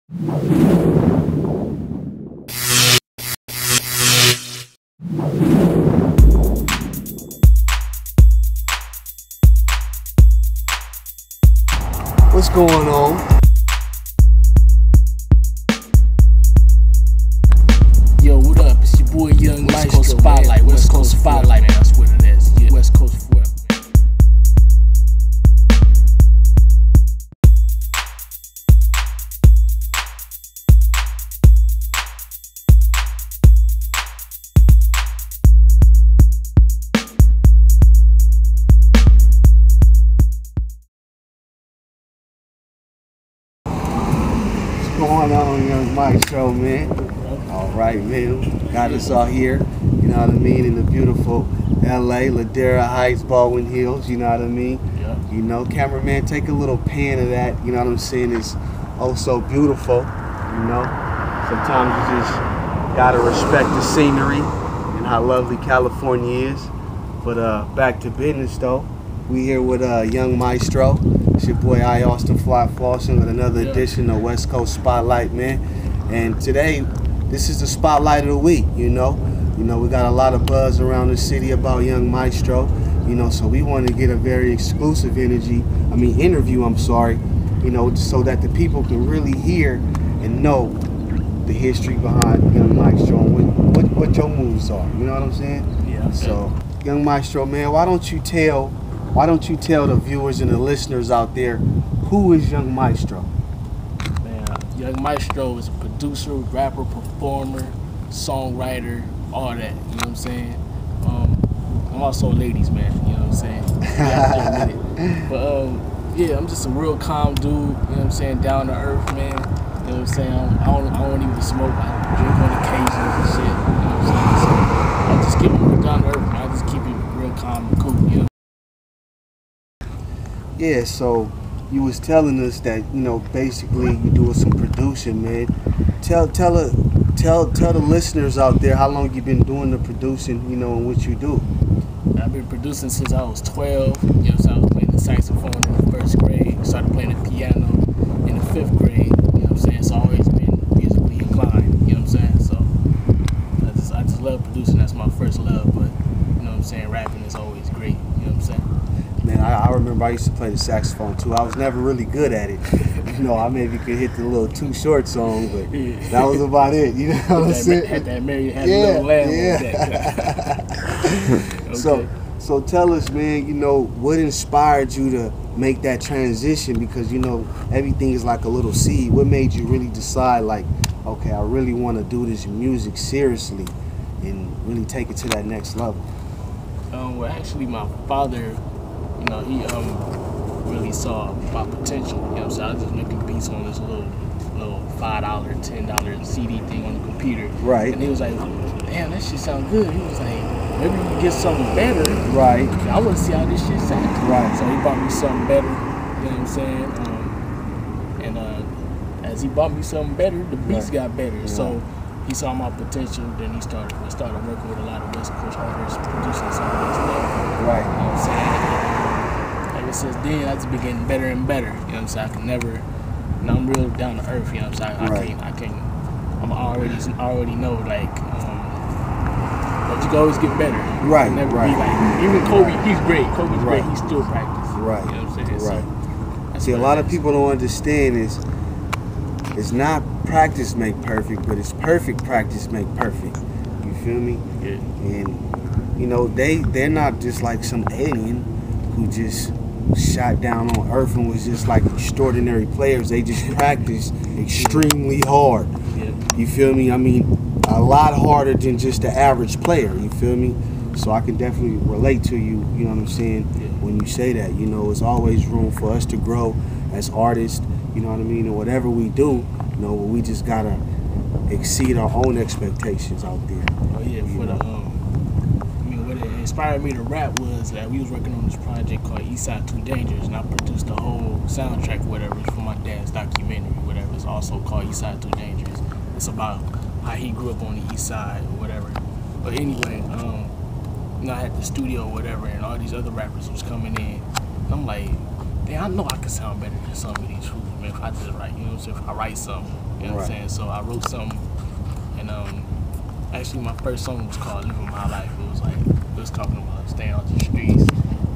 What's going on? Yo, what up? It's your boy Young Maestro, Spotlight, man. West Coast Spotlight, man. That's what it is. Yeah. West Coast forever. What's going on, Young Maestro, man? All right, man. Got us all here, you know what I mean, in the beautiful LA, Ladera Heights, Baldwin Hills, you know what I mean? Yeah. You know, cameraman, take a little pan of that, you know what I'm saying? It's oh so beautiful, you know? Sometimes you just gotta respect the scenery and how lovely California is. But back to business though. We here with Young Maestro. It's your boy I Austin Fly Flossin with another edition of West Coast Spotlight, man. And today, this is the spotlight of the week, you know. We got a lot of buzz around the city about Young Maestro, you know, so we want to get a very exclusive interview, you know, so that the people can really hear and know the history behind Young Maestro and what your moves are, you know what I'm saying? Yeah. So, Young Maestro, man, why don't you tell the viewers and the listeners out there, who is Young Maestro? Man, Young Maestro is a producer, rapper, performer, songwriter, all that, you know what I'm saying? I'm also a ladies man, you know what I'm saying? Yeah, but yeah, I'm just a real calm dude, you know what I'm saying, down to earth, man. You know what I'm saying? I don't even smoke, I drink on occasions and shit, you know what I'm saying? So I just keep it real down to earth, man. I just keep it real calm and cool, you know? Yeah, so you was telling us that, you know, basically you doing some producing, man. Tell the listeners out there how long you been doing the producing, you know, and what you do. I've been producing since I was 12. You know, so I was playing the saxophone in the 1st grade. Started playing the piano in the 5th grade. You know what I'm saying? So I've always been musically inclined. You know what I'm saying? So I just love producing. That's my first love. But you know what I'm saying? Rapping is always great. You know what I'm saying? Man, I remember I used to play the saxophone too. I was never really good at it. You know, I maybe could hit the little Too Short song, but that was about it. You know what I'm saying? Had that Mary had a little lamb on that. Okay. So tell us, man, you know, what inspired you to make that transition? Because, you know, everything is like a little seed. What made you really decide, like, okay, I really want to do this music seriously and really take it to that next level? Well, actually, my father, you know, he really saw my potential. You know what I'm saying? I was just making beats on this little $5, $10 CD thing on the computer. Right. And he was like, damn, that shit sound good. He was like, maybe you can get something better. Right. I want to see how this shit sounds. Right. So he bought me something better. You know what I'm saying? And as he bought me something better, the beats got better. Right. So he saw my potential. Then we started working with a lot of West Coast artists, producing some of this stuff. Right. You know what I'm saying? Ever since then, I just been getting better and better. You know what I'm saying? I can never, you know, I'm real down to earth. You know what I'm saying? I already know, like, that you can always get better. Right. Never Right. be like, even Kobe, he's great. Kobe's great. He's still practicing. Right. You know what I'm saying? Right. So, see, a lot of people don't understand is it's not practice make perfect, but it's perfect practice make perfect. You feel me? Yeah. And you know, they're not just like some alien who just shot down on Earth and was just like extraordinary players. They just practice extremely hard. Yeah. You feel me? I mean, a lot harder than just the average player. You feel me? So I can definitely relate to you. You know what I'm saying? Yeah. When you say that, you know, there's always room for us to grow as artists. You know what I mean? And whatever we do, you know, we just gotta exceed our own expectations out there. Oh yeah. For the what it inspired me to rap was that we was working on this project called Eastside Too Dangerous, and I produced the whole soundtrack, whatever, for my dad's documentary, whatever. It's also called Eastside Too Dangerous. It's about how he grew up on the East Side or whatever. But anyway, you know, I had the studio or whatever, and all these other rappers was coming in. And I'm like, damn, I know I can sound better than some of these fools, man. man, if I just write, you know what I'm saying, if I write something, you know what I'm saying. So I wrote something, and actually my first song was called "Living My Life." It was talking about staying off the streets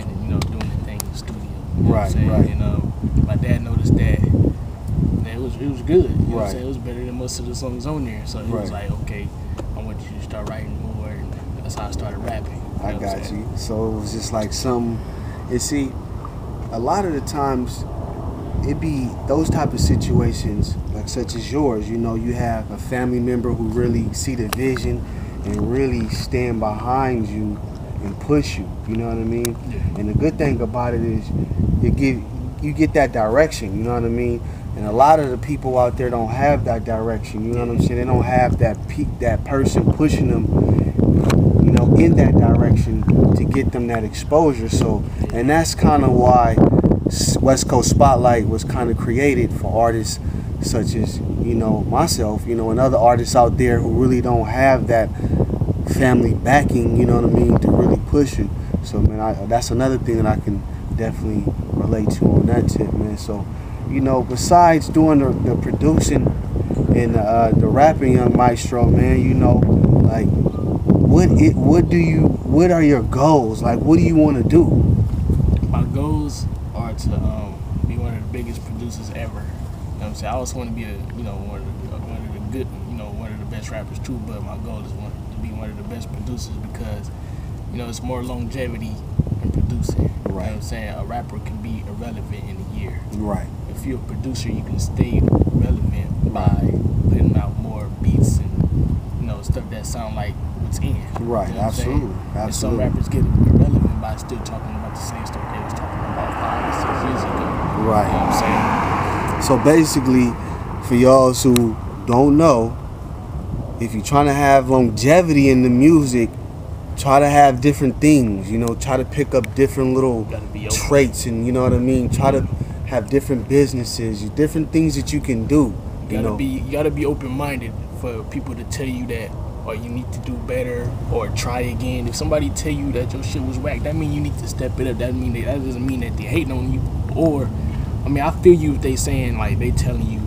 and you know doing the thing in the studio. You know what I'm saying? Right. And my dad noticed that. And it was good. You know what I'm Right. saying? It was better than most of the songs on there. So he was like, okay, I want you to start writing more, and that's how I started rapping. You know I what I'm got saying? you. So it was just like some. And see, a lot of the times, it be those type of situations, like such as yours. You know, you have a family member who really see the vision and really stand behind you and push you. You know what I mean? Yeah. And the good thing about it is, you get that direction. You know what I mean? And a lot of the people out there don't have that direction. You know what I'm saying? They don't have that person pushing them, you know, in that direction to get them that exposure. So, and that's kind of why West Coast Spotlight was kind of created for artists such as, you know, myself, you know, and other artists out there who really don't have that family backing, you know what I mean, to really push it. So, man, that's another thing that I can definitely relate to on that tip, man. So, you know, besides doing the producing and the rapping, young Maestro, man, you know, like, what are your goals? Like, what do you want to do? My goals are to be one of the biggest producers ever. You know what I'm saying? I also want to be one of the good, you know, one of the best rappers too. But my goal is to be one of the best producers because, you know, it's more longevity in producing. Right. You know what I'm saying? A rapper can be irrelevant in a year. Right. If you're a producer, you can stay relevant by putting out more beats and, you know, stuff that sound like what's in. Right. You know what I'm saying? Absolutely. And some rappers get irrelevant by still talking about the same stuff they was talking about 5 or 6 years ago. Right. You know what I'm saying? So basically, for y'all who don't know, if you're trying to have longevity in the music, try to have different things, you know, try to pick up different little traits and, you know what I mean, try to have different businesses, different things that you can do. You gotta be open-minded for people to tell you that, or you need to do better, or try again. If somebody tell you that your shit was whack, that means you need to step it up. That doesn't mean that they hating on you. Or, I mean, I feel you if they saying like they telling you,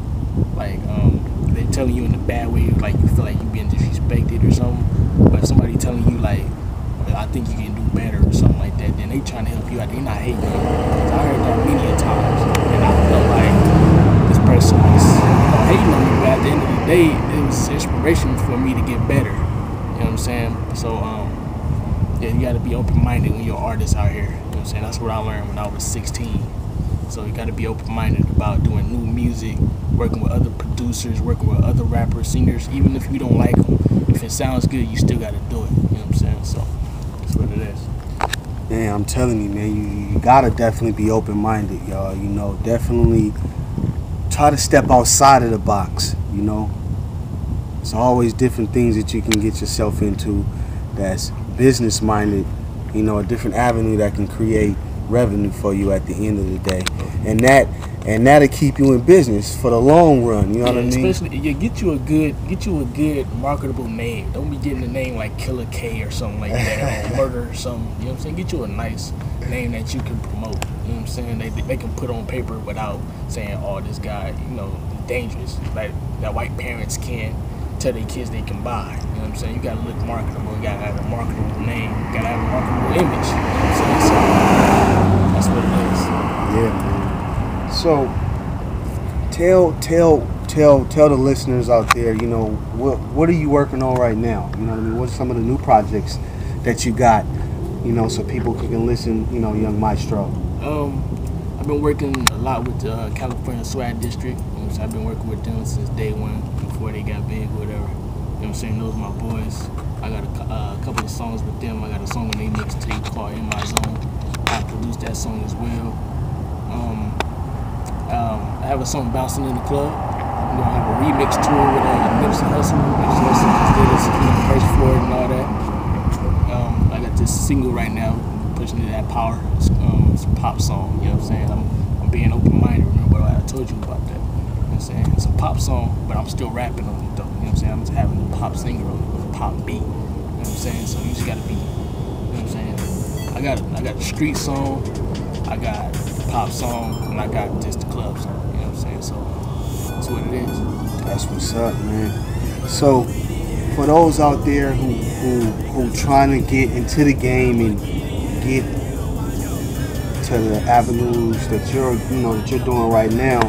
like they telling you in a bad way, like you feel like you being disrespected or something. But if somebody telling you like, I think you can do better or something like that, then they trying to help you out. They not hating you. Cause I heard that many a times, and I felt like this person was hating on me. But at the end of the day, it was inspiration for me to get better. You know what I'm saying? So yeah, you got to be open-minded when you're an artist out here. You know what I'm saying? That's what I learned when I was 16. So you got to be open-minded about doing new music, working with other producers, working with other rappers, singers. Even if you don't like them, if it sounds good, you still got to do it. You know what I'm saying? So that's what it is. Man, I'm telling you, man, you gotta definitely be open-minded, y'all. You know, definitely try to step outside of the box. You know, it's always different things that you can get yourself into that's business-minded. You know, a different avenue that can create revenue for you at the end of the day, and that'll keep you in business for the long run. You know what I mean? Especially, get you a good marketable name. Don't be getting a name like Killer K or something like that, or Murder or something. You know what I'm saying? Get you a nice name that you can promote. You know what I'm saying? They can put on paper without saying, "Oh, this guy, you know, is dangerous." Like that white parents can't tell their kids they can buy. You know what I'm saying? You gotta look marketable. You gotta have a marketable name. You gotta have a marketable image. You know what I'm saying? So that's what it is. Yeah, man. So tell the listeners out there, you know, what are you working on right now? You know what I mean? What are some of the new projects that you got, you know, so people can listen, you know, young Maestro? I've been working a lot with the California Swag District. You know what I'm saying? I've been working with them since day one, before they got big, whatever. You know what I'm saying? Those are my boys. I got a couple of songs with them. I got a song with they mixtape called In My Zone. I produced that song as well. I have a song Bouncing in the Club. I'm gonna have a remix tour with Nipsey Hussle. Nipsey Hussle just did a verse for it and all that. I got this single right now, pushing it at Power. It's a pop song. You know what I'm saying? I'm being open-minded. Remember what I told you about that? You know what I'm saying? It's a pop song, but I'm still rapping on it though. You know what I'm saying? I'm just having a pop singer on it with a pop beat. You know what I'm saying? So you just gotta be. You know what I'm saying? I got a street song. I got the pop song, and I got just the club song. You know what I'm I'm saying? So that's what it is. That's what's up, man. So for those out there who trying to get into the game and get to the avenues that you're doing right now,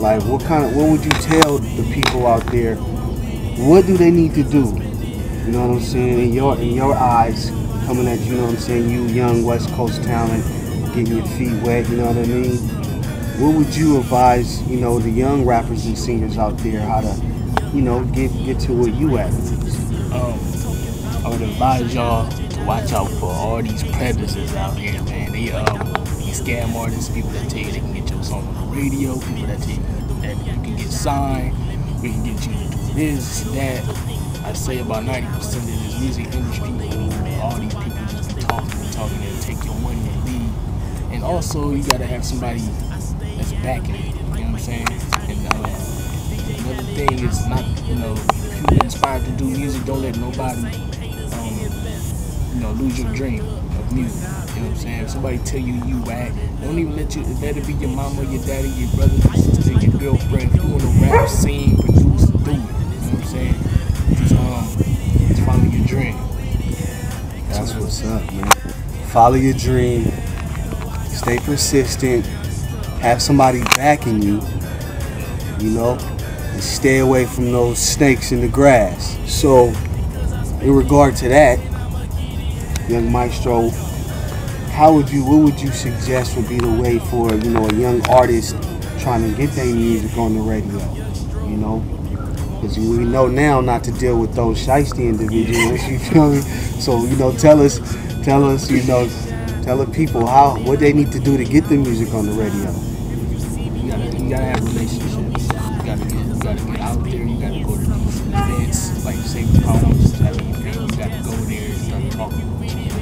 like what would you tell the people out there? What do they need to do? You know what I'm saying? In your eyes, coming at you know what I'm saying, you young West Coast talent, getting your feet wet, you know what I mean? What would you advise, the young rappers and singers out there how to, get to where you at? I would advise y'all to watch out for all these predators out here, man. These scam artists, people that tell you they can get your song on the radio, people that tell you that you can get signed, we can get you to do this, that. I'd say about 90% of this music industry, all these people just be talking and take your money and leave. And also, you gotta have somebody that's backing it, you know what I'm saying? And another thing is not, if you're inspired to do music, don't let nobody, lose your dream of music. You know what I'm saying? If somebody tell you whack, don't even let it be your mama, your daddy, your brother, your sister, your girlfriend. If you want to rap, sing, produce, do it. You know what I'm saying? Just follow your dream. That's what's up, man. Follow your dream. Stay persistent. Have somebody backing you, and stay away from those snakes in the grass. So, in regard to that, young Maestro, what would you suggest would be the way for, a young artist trying to get their music on the radio, Because we know now not to deal with those shiesty individuals, you feel me? So, tell the people what they need to do to get the music on the radio. You gotta have relationships. You gotta get out there. You gotta go to these events, like say problems, having an event. You gotta go there, start talking,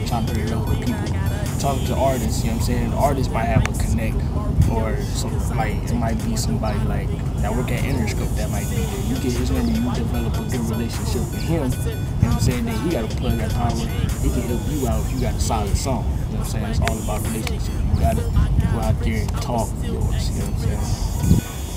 chopping it up with people, talking to artists. You know what I'm saying? The artist might have a connect, or it might be somebody like that work at Interscope that might be there. You get his number, you develop a good relationship with him. You know what I'm saying? Then he gotta plug that power. He can help you out if you got a solid song. You know what I'm saying? It's all about relationship. You gotta go out there and talk yours. You know what I'm saying?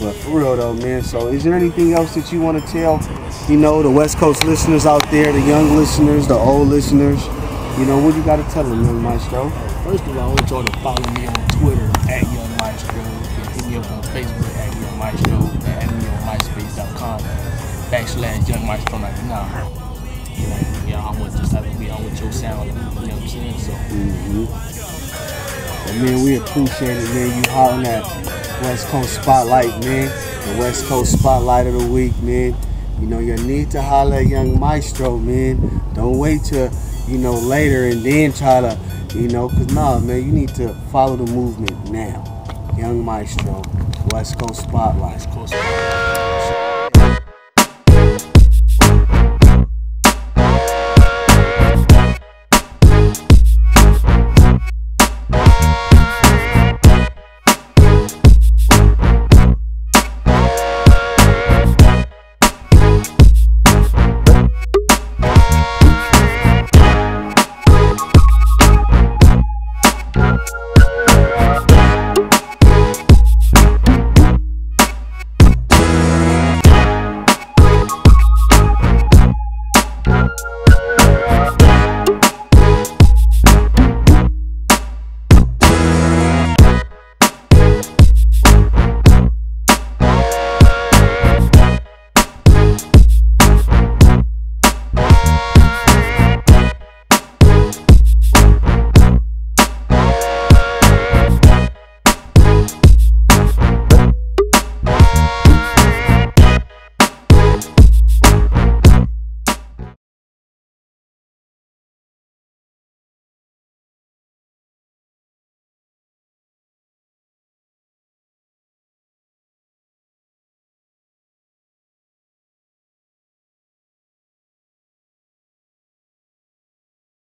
But for real though, man. So is there anything else that you want to tell, the West Coast listeners out there, the young listeners, the old listeners? What you got to tell them, young Maestro? First of all, I want y'all to follow me on Twitter at Young Maestro. You can hit me up on Facebook at Young Maestro. Add me on MySpace.com/Young Maestro 99. I want just have to be on with your sound. You know what I'm saying? So. Well, man, we appreciate it, man. You hollering at West Coast Spotlight, man. The West Coast Spotlight of the week, man. You need to holler at Young Maestro, man. Don't wait till, later and then try to, because man, you need to follow the movement now. Young Maestro, West Coast Spotlight. West Coast Spotlight.